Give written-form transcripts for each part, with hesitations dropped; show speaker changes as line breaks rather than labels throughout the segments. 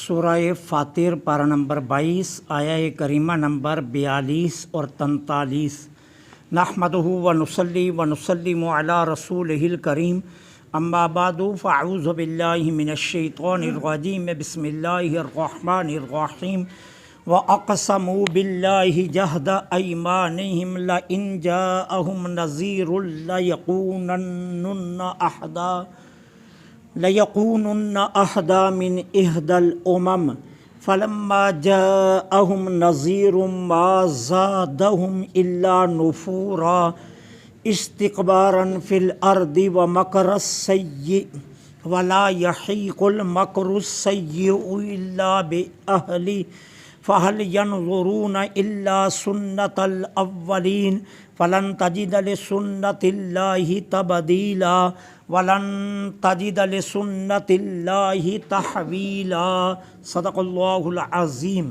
سورہ فاطر پارہ نمبر 22 آیہ کریمہ نمبر 42 اور 43۔ نحمدہ ونصلی ونسلم علی رسولہ الکریم، اما بعد فاعوذ باللہ من الشیطان الرجیم، بسم اللہ الرحمن الرحیم۔ وَأَقْسَمُوا بِاللَّهِ جَهْدَ أَيْمَانِهِمْ لَئِنْ جَاءَهُمْ نَذِيرٌ لَيَكُونُنَّ أَحْدَى مِنْ إِحْدَى الْأُمَمِ فَلَمَّا جَاءَهُمْ نَذِيرٌ مَا زَادَهُمْ إِلَّا نُفُورًا اسْتِكْبَارًا فِي الْأَرْضِ وَمَكْرَ السَّيِّئِ وَلَا يَحِيقُ الْمَكْرُ السَّيِّئُ إِلَّا بِأَهْلِهِ فَهَلْ يَنظُرُونَ إِلَّا سُنَّتَ الْأَوَّلِينَ فَلَن تَجِدَ لِسُنَّتِ اللَّهِ تَبْدِيلًا وَلَن تَجِدَ لِسُنَّتِ اللَّهِ تَحْوِيلًا۔ صدق اللہ العظیم۔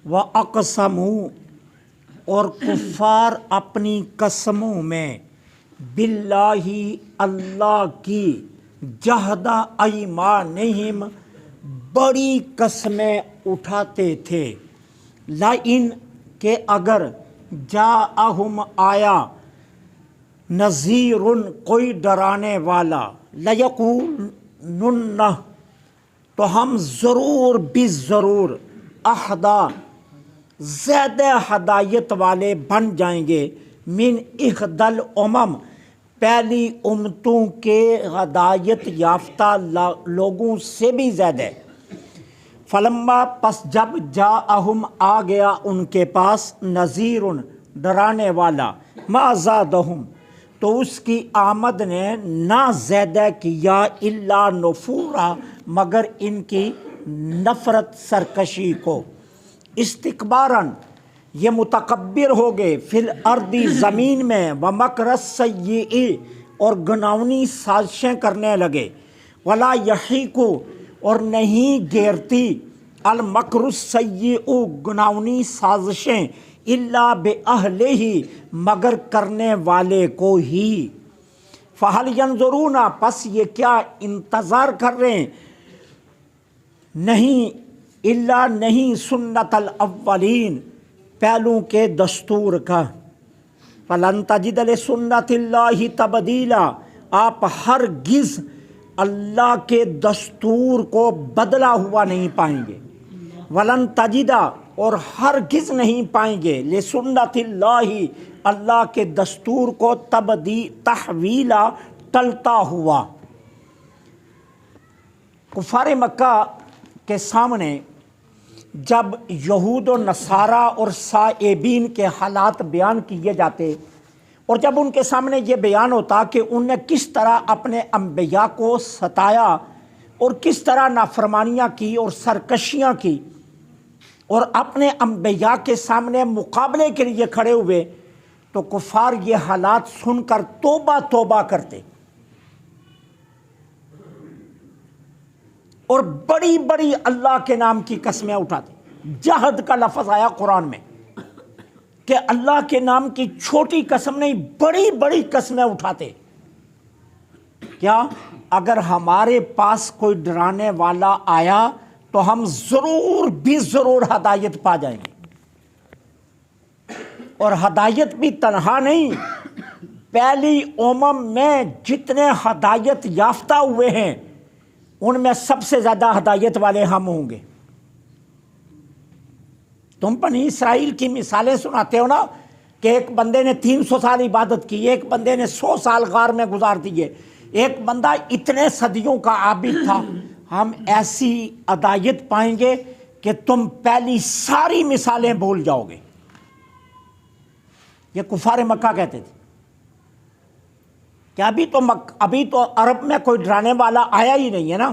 وَأَقْسَمُوا، اور کفار اپنی قسموں میں، باللہ، اللہ کی، جہد ایمانہم، بڑی قسمیں اٹھاتے تھے، لئن، کہ اگر، جاءہم، آیا، نذیر، کوئی ڈرانے والا، لیکونن، تو ہم ضرور بالضرور، اہدا، زیادہ ہدایت والے بن جائیں گے، من احدی الامم، پہلی امتوں کے ہدایت یافتہ لوگوں سے بھی زیادہ۔ فلما، پس جب، جاءہم، آ گیا ان کے پاس، نذیر، ڈرانے والا، ما زادہم، تو اس کی آمد نے نہ زیادہ کیا، الا نفورا، مگر ان کی نفرت سرکشی کو، استکباراً، یہ متکبر ہو گئے، فی الارض، زمین میں، ومکر السیئ، اور گناونی سازشیں کرنے لگے، ولا یحیق، اور نہیں گھیرتی، المکر السیئ، گناونی سازشیں، الا باہلہ، مگر کرنے والے کو ہی۔ فہل ینظرون، پس یہ کیا انتظار کر رہے ہیں، نہیں، الا، نہیں، سنت الاولین، پہلوں کے دستور کا، فلن تجد لسنت اللہ تبدیلا، آپ ہرگز اللہ کے دستور کو بدلا ہوا نہیں پائیں گے، ولن تجدہ، اور ہرگز نہیں پائیں گے، لسنت اللہ، اللہ کے دستور کو، تحویلا، ٹلتا ہوا۔ کفار مکہ کے سامنے جب یہود و نصارہ اور سائبین کے حالات بیان کیے جاتے، اور جب ان کے سامنے یہ بیان ہوتا کہ انہوں نے کس طرح اپنے انبیاء کو ستایا اور کس طرح نافرمانیاں کی اور سرکشیاں کی، اور اپنے انبیاء کے سامنے مقابلے کے لیے کھڑے ہوئے، تو کفار یہ حالات سن کر توبہ توبہ کرتے، اور بڑی بڑی اللہ کے نام کی قسمیں اٹھاتے۔ جہد کا لفظ آیا قرآن میں کہ اللہ کے نام کی چھوٹی قسم نہیں، بڑی بڑی قسمیں اٹھاتے۔ کیا؟ اگر ہمارے پاس کوئی ڈرانے والا آیا تو ہم ضرور بھی ضرور ہدایت پا جائیں گے، اور ہدایت بھی تنہا نہیں، پہلی امم میں جتنے ہدایت یافتہ ہوئے ہیں ان میں سب سے زیادہ ہدایت والے ہم ہوں گے۔ تم بنی اسرائیل کی مثالیں سناتے ہو نا کہ ایک بندے نے 300 سال عبادت کی، ایک بندے نے 100 سال غار میں گزار دیے، ایک بندہ اتنے صدیوں کا عابد تھا۔ ہم ایسی ہدایت پائیں گے کہ تم پہلی ساری مثالیں بھول جاؤ گے۔ یہ کفار مکہ کہتے تھے کہ ابھی تو عرب میں کوئی ڈرانے والا آیا ہی نہیں ہے نا،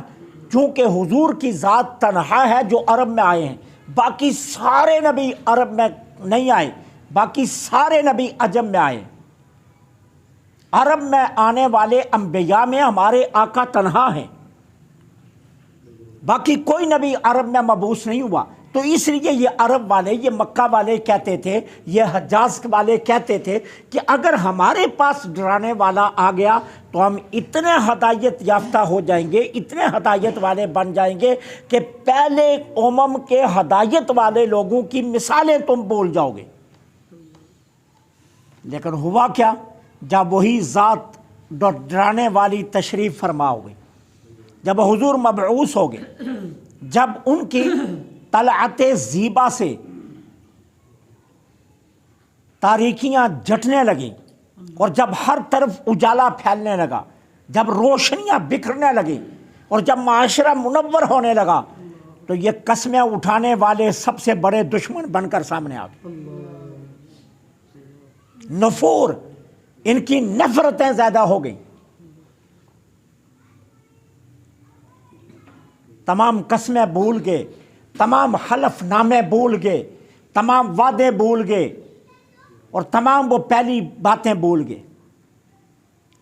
چونکہ حضور کی ذات تنہا ہے جو عرب میں آئے ہیں، باقی سارے نبی عرب میں نہیں آئے، باقی سارے نبی عجم میں آئے۔ عرب میں آنے والے انبیاء میں ہمارے آقا تنہا ہیں، باقی کوئی نبی عرب میں مبعوث نہیں ہوا۔ تو اس لیے یہ عرب والے، یہ مکہ والے کہتے تھے، یہ حجاز والے کہتے تھے کہ اگر ہمارے پاس ڈرانے والا آ گیا تو ہم اتنے ہدایت یافتہ ہو جائیں گے، اتنے ہدایت والے بن جائیں گے کہ پہلے امم کے ہدایت والے لوگوں کی مثالیں تم بول جاؤ گے۔ لیکن ہوا کیا؟ جب وہی ذات ڈرانے والی تشریف فرما ہو گئی، جب حضور مبعوث ہو گئے، جب ان کی طلعت زیبا سے تاریکیاں جھٹنے لگیں اور جب ہر طرف اجالا پھیلنے لگا، جب روشنیاں بکھرنے لگیں اور جب معاشرہ منور ہونے لگا، تو یہ قسمیں اٹھانے والے سب سے بڑے دشمن بن کر سامنے آ گئے۔ نفور، ان کی نفرتیں زیادہ ہو گئیں، تمام قسمیں بھول گئے، تمام حلف نامے بھول گئے، تمام وعدے بھول گئے اور تمام وہ پہلی باتیں بھول گئے۔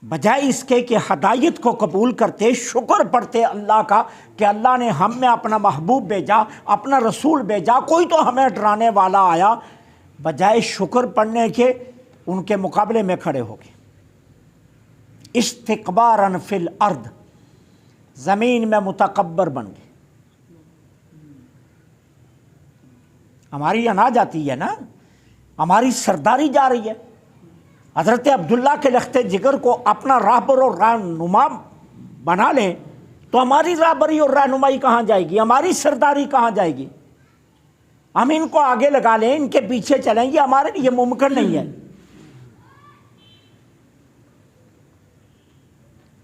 بجائے اس کے کہ ہدایت کو قبول کرتے، شکر پڑھتے اللہ کا کہ اللہ نے ہم میں اپنا محبوب بھیجا، اپنا رسول بھیجا، کوئی تو ہمیں ڈرانے والا آیا، بجائے شکر پڑھنے کے ان کے مقابلے میں کھڑے ہو گئے۔ استکباراً فی الارض، زمین میں متکبر بن گئے۔ ہماری انا جاتی ہے نا، ہماری سرداری جا رہی ہے۔ حضرت عبداللہ کے لخت جگر کو اپنا راہبر اور رہنما بنا لیں تو ہماری راہبری اور رہنمائی کہاں جائے گی؟ ہماری سرداری کہاں جائے گی؟ ہم ان کو آگے لگا لیں، ان کے پیچھے چلیں، یہ ہمارے لیے ممکن نہیں ہے۔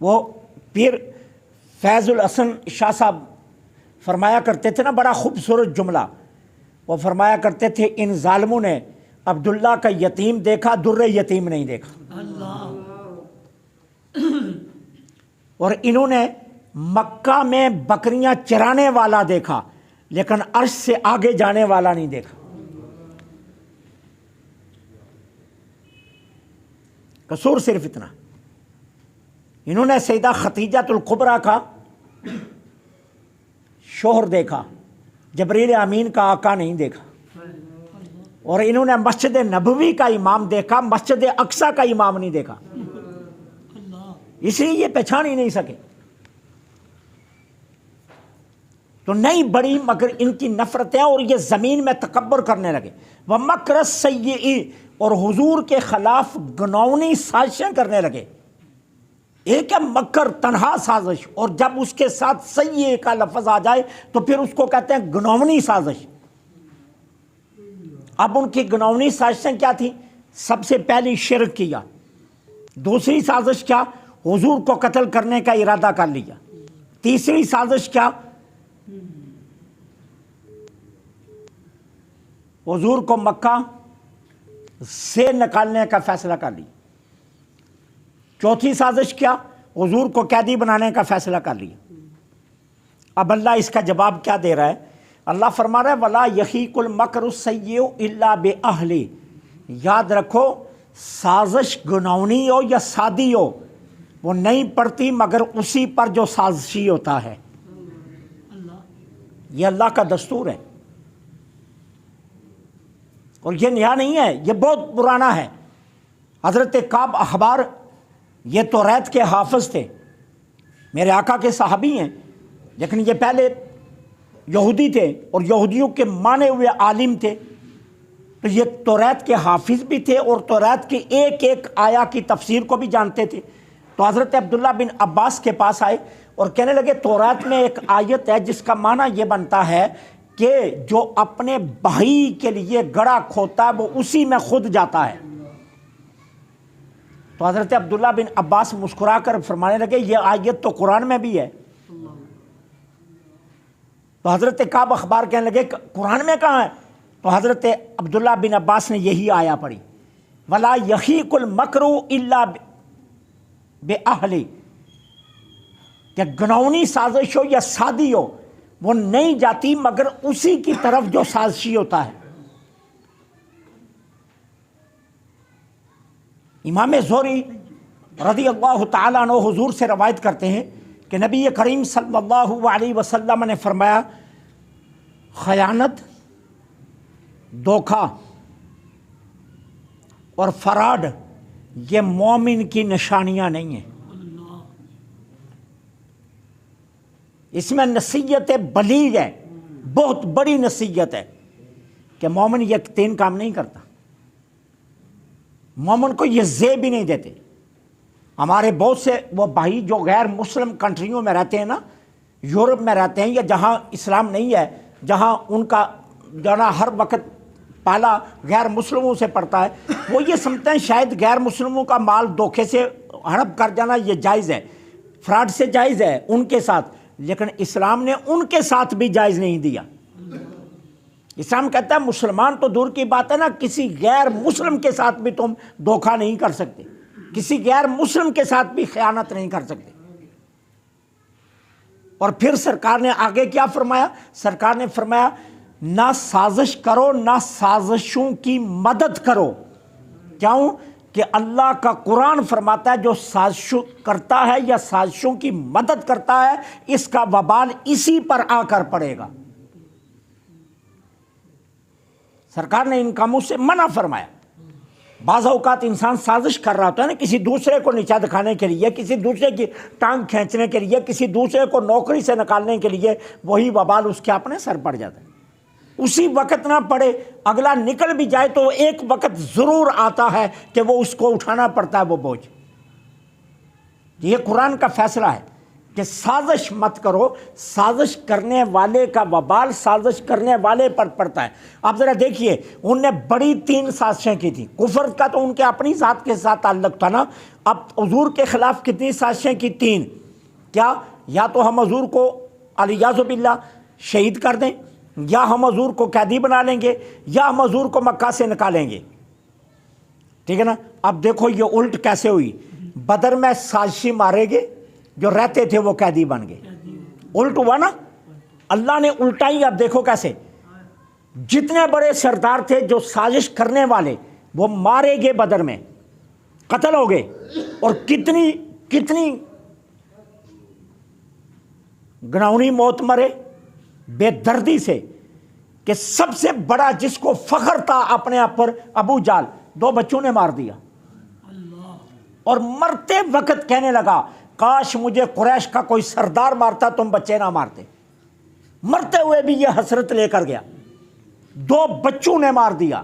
وہ پیر فیض الحسن شاہ صاحب فرمایا کرتے تھے نا، بڑا خوبصورت جملہ، وہ فرمایا کرتے تھے ان ظالموں نے عبداللہ کا یتیم دیکھا، در یتیم نہیں دیکھا۔ اور انہوں نے مکہ میں بکریاں چرانے والا دیکھا لیکن عرش سے آگے جانے والا نہیں دیکھا۔ قصور صرف اتنا، انہوں نے سیدہ خدیجۃ الکبریٰ کا شوہر دیکھا، جبریل امین کا آقا نہیں دیکھا۔ اور انہوں نے مسجد نبوی کا امام دیکھا، مسجد اقصیٰ کا امام نہیں دیکھا، اس لیے یہ پہچان ہی نہیں سکے۔ تو نہیں بڑی مگر ان کی نفرتیں، اور یہ زمین میں تکبر کرنے لگے۔ وَمَكْرَ السَّيِّئِ، اور حضور کے خلاف گناؤنی سازشیں کرنے لگے۔ ایک ہے مکر، تنہا سازش، اور جب اس کے ساتھ سیئ کا لفظ آ جائے تو پھر اس کو کہتے ہیں گناؤنی سازش۔ اب ان کی گناؤنی سازشیں کیا تھیں؟ سب سے پہلی شرک کیا، دوسری سازش کیا؟ حضور کو قتل کرنے کا ارادہ کر لیا، تیسری سازش کیا؟ حضور کو مکہ سے نکالنے کا فیصلہ کر لیا، چوتھی سازش کیا؟ حضور کو قیدی بنانے کا فیصلہ کر لیا۔ اب اللہ اس کا جواب کیا دے رہا ہے؟ اللہ فرما رہا ہے وَلَا يَحِيقُ الْمَكْرُ السَّيِّئُ إِلَّا بِأَهْلِهِ۔ یاد رکھو، سازش گناونی ہو یا سادی ہو، وہ نہیں پڑتی مگر اسی پر جو سازشی ہوتا ہے۔ یہ اللہ کا دستور ہے اور یہ نیا نہیں ہے، یہ بہت پرانا ہے۔ حضرت کعب احبار یہ توریت کے حافظ تھے، میرے آقا کے صحابی ہیں، لیکن یہ پہلے یہودی تھے اور یہودیوں کے مانے ہوئے عالم تھے، تو یہ توریت کے حافظ بھی تھے اور توریت کی ایک ایک آیا کی تفسیر کو بھی جانتے تھے۔ تو حضرت عبداللہ بن عباس کے پاس آئے اور کہنے لگے توریت میں ایک آیت ہے جس کا معنی یہ بنتا ہے کہ جو اپنے بھائی کے لیے گڑھا کھوتا ہے وہ اسی میں خود جاتا ہے۔ تو حضرت عبداللہ بن عباس مسکرا کر فرمانے لگے یہ آیت تو قرآن میں بھی ہے۔ تو حضرت کعب اخبار کہنے لگے قرآن میں کہاں ہے؟ تو حضرت عبداللہ بن عباس نے یہی آیا پڑھی وَلَا يَحِيقُ الْمَكْرُ إِلَّا بِأَهْلِ، کہ گناونی سازش ہو یا سادی ہو وہ نہیں جاتی مگر اسی کی طرف جو سازشی ہوتا ہے۔ امام زہری رضی اللہ تعالیٰ عنہ حضور سے روایت کرتے ہیں کہ نبی کریم صلی اللہ علیہ وسلم نے فرمایا خیانت دھوکہ اور فراڈ یہ مومن کی نشانیاں نہیں ہیں. اس میں نصیحت بلیغ ہے، بہت بڑی نصیحت ہے کہ مومن یہ 3 کام نہیں کرتا. مومن کو یہ زیب بھی نہیں دیتے. ہمارے بہت سے وہ بھائی جو غیر مسلم کنٹریوں میں رہتے ہیں نا، یورپ میں رہتے ہیں یا جہاں اسلام نہیں ہے، جہاں ان کا جو نا ہر وقت پالا غیر مسلموں سے پڑتا ہے، وہ یہ سمجھتے ہیں شاید غیر مسلموں کا مال دھوکے سے ہڑپ کر جانا یہ جائز ہے، فراڈ سے جائز ہے ان کے ساتھ. لیکن اسلام نے ان کے ساتھ بھی جائز نہیں دیا. اسلام کہتا ہے مسلمان تو دور کی بات ہے نا، کسی غیر مسلم کے ساتھ بھی تم دھوکہ نہیں کر سکتے، کسی غیر مسلم کے ساتھ بھی خیانت نہیں کر سکتے. اور پھر سرکار نے آگے کیا فرمایا؟ سرکار نے فرمایا نہ سازش کرو نہ سازشوں کی مدد کرو. کیوں؟ کہ اللہ کا قرآن فرماتا ہے جو سازش کرتا ہے یا سازشوں کی مدد کرتا ہے اس کا وبال اسی پر آ کر پڑے گا. سرکار نے ان کاموں سے منع فرمایا. بعض اوقات انسان سازش کر رہا ہوتا ہے نا، کسی دوسرے کو نیچا دکھانے کے لیے، کسی دوسرے کی ٹانگ کھینچنے کے لیے، کسی دوسرے کو نوکری سے نکالنے کے لیے، وہی وبال اس کے اپنے سر پڑ جاتا ہے. اسی وقت نہ پڑے، اگلا نکل بھی جائے تو ایک وقت ضرور آتا ہے کہ وہ اس کو اٹھانا پڑتا ہے وہ بوجھ. یہ قرآن کا فیصلہ ہے کہ سازش مت کرو، سازش کرنے والے کا وبال سازش کرنے والے پر پڑتا ہے. آپ ذرا دیکھیے ان نے بڑی 3 سازشیں کی تھی. کفر کا تو ان کے اپنی ذات کے ساتھ تعلق تھا نا. اب حضور کے خلاف کتنی سازشیں کی؟ 3. کیا؟ یا تو ہم حضور کو الیاذ باللہ شہید کر دیں، یا ہم حضور کو قیدی بنا لیں گے، یا ہم حضور کو مکہ سے نکالیں گے. ٹھیک ہے نا. اب دیکھو یہ الٹ کیسے ہوئی. بدر میں سازشی مارے گے، جو رہتے تھے وہ قیدی بن گئے. الٹ ہوا نا، اللہ نے الٹائی. اب دیکھو کیسے جتنے بڑے سردار تھے جو سازش کرنے والے وہ مارے گئے، بدر میں قتل ہو گئے. اور کتنی کتنی گناؤنی موت مرے بے دردی سے، کہ سب سے بڑا جس کو فخر تھا اپنے آپ پر، ابو جال، 2 بچوں نے مار دیا. اور مرتے وقت کہنے لگا کاش مجھے قریش کا کوئی سردار مارتا تم بچے نہ مارتے. مرتے ہوئے بھی یہ حسرت لے کر گیا. 2 بچوں نے مار دیا،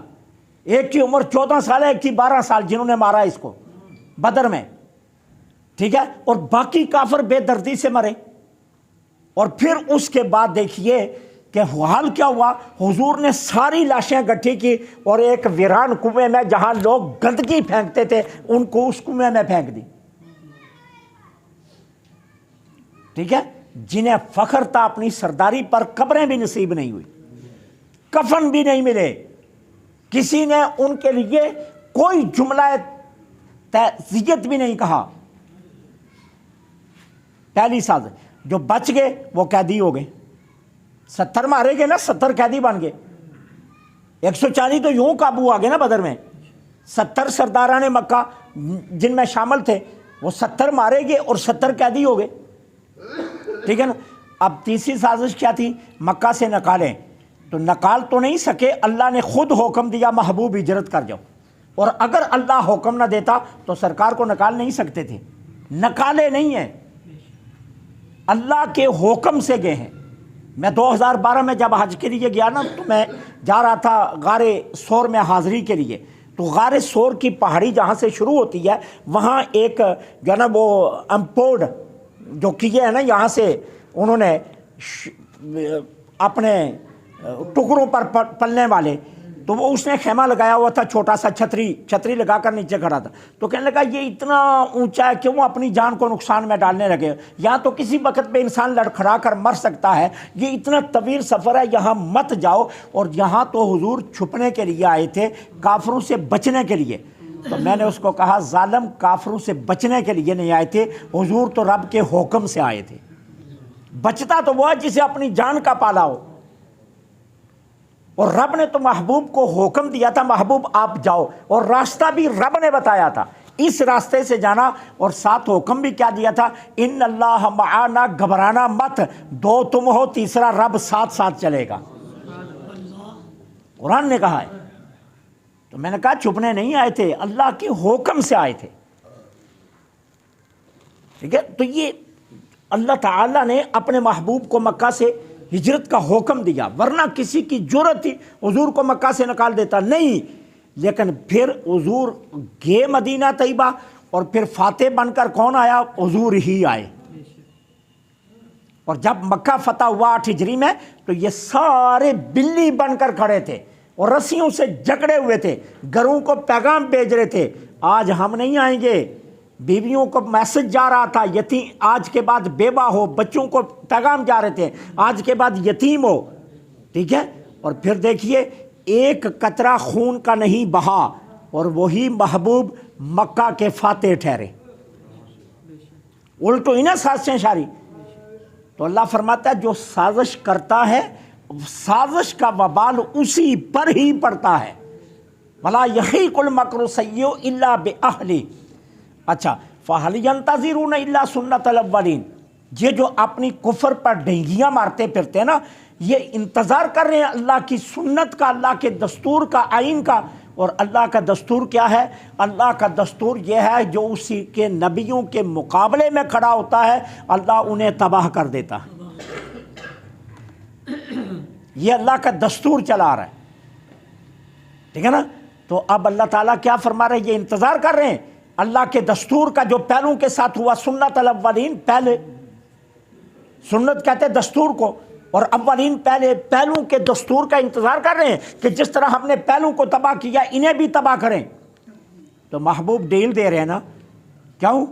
ایک کی عمر 14 سال ہے، ایک کی 12 سال، جنہوں نے مارا اس کو بدر میں. ٹھیک ہے. اور باقی کافر بے دردی سے مرے. اور پھر اس کے بعد دیکھیے کہ حال کیا ہوا. حضور نے ساری لاشیں گٹھی کی اور ایک ویران کنویں میں جہاں لوگ گندگی پھینکتے تھے ان کو اس کنویں میں پھینک دی. ٹھیک ہے. جنہیں فخر تھا اپنی سرداری پر، قبریں بھی نصیب نہیں ہوئی، کفن بھی نہیں ملے، کسی نے ان کے لیے کوئی جملہ تعزیت بھی نہیں کہا. پہلی سازش. جو بچ گئے وہ قیدی ہو گئے. 70 مارے گئے نا، 70 قیدی بن گئے. 140 تو یوں قابو آ گئے نا بدر میں. 70 سرداران مکہ جن میں شامل تھے وہ 70 مارے گئے اور 70 قیدی ہو گئے. ٹھیک ہے نا. اب تیسری سازش کیا تھی؟ مکہ سے نکالیں. تو نکال تو نہیں سکے، اللہ نے خود حکم دیا محبوب ہجرت کر جاؤ. اور اگر اللہ حکم نہ دیتا تو سرکار کو نکال نہیں سکتے تھے. نکالے نہیں ہیں، اللہ کے حکم سے گئے ہیں. میں 2012 میں جب حج کے لیے گیا نا تو میں جا رہا تھا غار سور میں حاضری کے لیے. تو غار سور کی پہاڑی جہاں سے شروع ہوتی ہے وہاں ایک جو ہے نا وہ امپورڈ جو کیے ہیں نا یہاں سے انہوں نے اپنے ٹکڑوں پر پلنے والے، تو وہ اس نے خیمہ لگایا ہوا تھا، چھوٹا سا چھتری لگا کر نیچے کھڑا تھا. تو کہنے لگا یہ اتنا اونچا ہے، کیوں اپنی جان کو نقصان میں ڈالنے لگے؟ یہاں تو کسی وقت پہ انسان لڑکھڑا کر مر سکتا ہے، یہ اتنا طویل سفر ہے، یہاں مت جاؤ. اور یہاں تو حضور چھپنے کے لیے آئے تھے، کافروں سے بچنے کے لیے. تو میں نے اس کو کہا ظالم، کافروں سے بچنے کے لیے نہیں آئے تھے، حضور تو رب کے حکم سے آئے تھے. بچتا تو وہ ہے جسے اپنی جان کا پالا ہو. اور رب نے تو محبوب کو حکم دیا تھا محبوب آپ جاؤ، اور راستہ بھی رب نے بتایا تھا اس راستے سے جانا. اور ساتھ حکم بھی کیا دیا تھا؟ ان اللہ معانا، گھبرانا مت، 2 تم ہو، تیسرا رب ساتھ ساتھ چلے گا. قرآن نے کہا ہے۔ تو میں نے کہا چھپنے نہیں آئے تھے، اللہ کے حکم سے آئے تھے، ٹھیک ہے۔ تو یہ اللہ تعالیٰ نے اپنے محبوب کو مکہ سے ہجرت کا حکم دیا، ورنہ کسی کی جرأت تھی حضور کو مکہ سے نکال دیتا نہیں، لیکن پھر حضور گئے مدینہ طیبہ، اور پھر فاتح بن کر کون آیا؟ حضور ہی آئے۔ اور جب مکہ فتح ہوا 8 ہجری میں، تو یہ سارے بلی بن کر کھڑے تھے اور رسیوں سے جکڑے ہوئے تھے، گھروں کو پیغام بھیج رہے تھے، آج ہم نہیں آئیں گے۔ بیویوں کو میسج جا رہا تھا، یتیم آج کے بعد بیوہ ہو، بچوں کو پیغام جا رہے تھے آج کے بعد یتیم ہو، ٹھیک ہے۔ اور پھر دیکھیے ایک قطرہ خون کا نہیں بہا، اور وہی محبوب مکہ کے فاتح ٹھہرے، الٹو انہیں سازشیں شاری۔ تو اللہ فرماتا ہے جو سازش کرتا ہے سازش کا وبال اسی پر ہی پڑتا ہے، وَلَا يَحِيقُ الْمَكْرُ السَّيِّئُ إِلَّا بِأَهْلِهِ۔ اچھا، فَهَلْ يَنْتَظِرُونَ إِلَّا سُنَّةَ الْأَوَّلِينَ، یہ جو اپنی کفر پر ڈھینگیاں مارتے پھرتے ہیں نا، یہ انتظار کر رہے ہیں اللہ کی سنت کا، اللہ کے دستور کا، آئین کا۔ اور اللہ کا دستور کیا ہے؟ اللہ کا دستور یہ ہے جو اسی کے نبیوں کے مقابلے میں کھڑا ہوتا ہے اللہ انہیں تباہ کر دیتا ہے۔ یہ اللہ کا دستور چلا رہا ہے، ٹھیک ہے نا۔ تو اب اللہ تعالیٰ کیا فرما رہے ہیں؟ یہ انتظار کر رہے ہیں اللہ کے دستور کا جو پہلوں کے ساتھ ہوا، سنت الاولین، پہلے سنت کہتے ہیں دستور کو، اور اولین پہلے، پہلوں کے دستور کا انتظار کر رہے ہیں کہ جس طرح ہم نے پہلوں کو تباہ کیا انہیں بھی تباہ کریں۔ تو محبوب ڈیل دے رہے ہیں نا، کیوں؟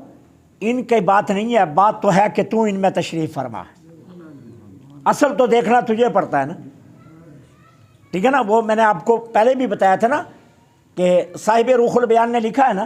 ان کی بات نہیں ہے، بات تو ہے کہ تو ان میں تشریف فرما، اصل تو دیکھنا تجھے پڑتا ہے نا، ٹھیک ہے نا۔ وہ میں نے آپ کو پہلے بھی بتایا تھا نا کہ صاحب روح البیان نے لکھا ہے نا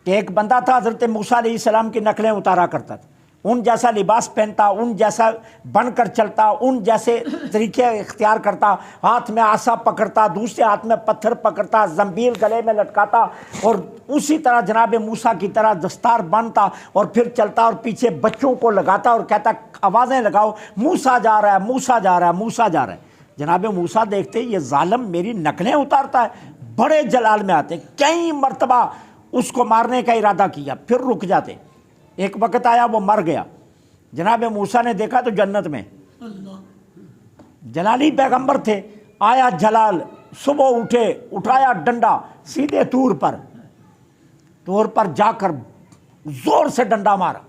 کہ ایک بندہ تھا حضرت موسیٰ علیہ السلام کی نقلیں اتارا کرتا تھا، ان جیسا لباس پہنتا، ان جیسا بن کر چلتا، ان جیسے طریقے اختیار کرتا، ہاتھ میں عصا پکڑتا، دوسرے ہاتھ میں پتھر پکڑتا، زنبیل گلے میں لٹکاتا، اور اسی طرح جناب موسیٰ کی طرح دستار باندھتا اور پھر چلتا، اور پیچھے بچوں کو لگاتا اور کہتا آوازیں لگاؤ موسیٰ جا رہا ہے، موسیٰ جا رہا ہے، موسیٰ جا رہا ہے۔ جناب موسیٰ دیکھتے یہ ظالم میری نقلیں اتارتا ہے، بڑے جلال میں آتے، کئی مرتبہ اس کو مارنے کا ارادہ کیا، پھر رک جاتے۔ ایک وقت آیا وہ مر گیا، جناب موسیٰ نے دیکھا تو جنت میں، جلالی پیغمبر تھے، آیا جلال، صبح اٹھے، اٹھایا ڈنڈا سیدھے طور پر جا کر زور سے ڈنڈا مارا۔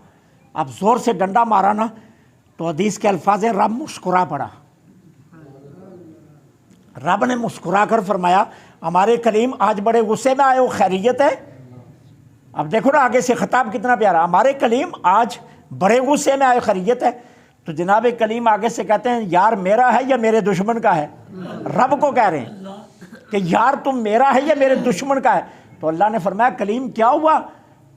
اب زور سے ڈنڈا مارا نا تو حدیث کے الفاظ ہیں رب مسکرا پڑا، رب نے مسکرا کر فرمایا ہمارے کلیم آج بڑے غصے میں آئے ہو، خیریت ہے؟ اب دیکھو نا آگے سے خطاب کتنا پیارا، ہمارے کلیم آج بڑے غصے میں آئے، خیریت ہے؟ تو جناب کلیم آگے سے کہتے ہیں یار میرا ہے یا میرے دشمن کا ہے؟ رب کو کہہ رہے ہیں کہ یار تم میرا ہے یا میرے دشمن کا ہے؟ تو اللہ نے فرمایا کلیم کیا ہوا؟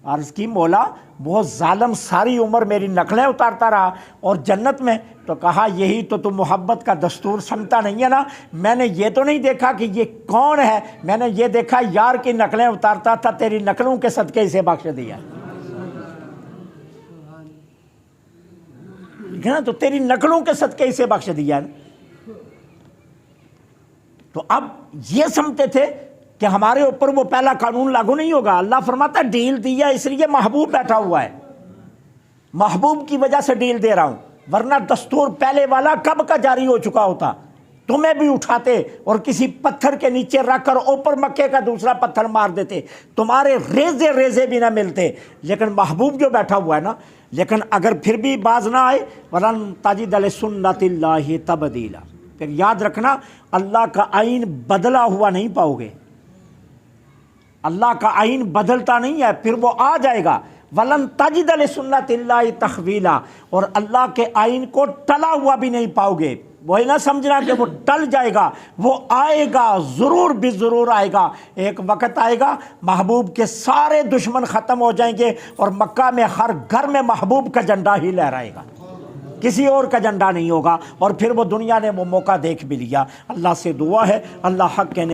عرض کی مولا وہ ظالم ساری عمر میری نقلیں اتارتا رہا اور جنت میں۔ تو کہا یہی تو تم محبت کا دستور سمجھتا نہیں ہے نا، میں نے یہ تو نہیں دیکھا کہ یہ کون ہے، میں نے یہ دیکھا یار کی نقلیں اتارتا تھا، تیری نقلوں کے صدقے اسے بخش دیا، ٹھیک ہے نا، تو تیری نقلوں کے صدقے اسے بخش دیا۔ تو اب یہ سمجھتے تھے کہ ہمارے اوپر وہ پہلا قانون لاگو نہیں ہوگا، اللہ فرماتا ہے ڈیل دیا اس لیے محبوب بیٹھا ہوا ہے، محبوب کی وجہ سے ڈیل دے رہا ہوں، ورنہ دستور پہلے والا کب کا جاری ہو چکا ہوتا، تمہیں بھی اٹھاتے اور کسی پتھر کے نیچے رکھ کر اوپر مکے کا دوسرا پتھر مار دیتے، تمہارے ریزے ریزے بھی نہ ملتے۔ لیکن محبوب جو بیٹھا ہوا ہے نا، لیکن اگر پھر بھی باز نہ آئے وَلَن تَجِدَ لِسُنَّتِ اللَّهِ تَبْدِيلًا، پھر یاد رکھنا اللہ کا آئین بدلا ہوا نہیں پاؤ گے، اللہ کا آئین بدلتا نہیں ہے، پھر وہ آ جائے گا۔ وَلَن تَجِدَ لِسُنَّتِ اللَّهِ تَحْوِيلًا، اور اللہ کے آئین کو ٹلا ہوا بھی نہیں پاؤ گے۔ وہی نہ سمجھنا کہ وہ ٹل جائے گا، وہ آئے گا، ضرور بھی ضرور آئے گا۔ ایک وقت آئے گا محبوب کے سارے دشمن ختم ہو جائیں گے اور مکہ میں ہر گھر میں محبوب کا جھنڈا ہی لہرائے گا، کسی اور کا جھنڈا نہیں ہوگا، اور پھر وہ دنیا نے وہ موقع دیکھ بھی لیا۔ اللہ سے دعا ہے اللہ حق کے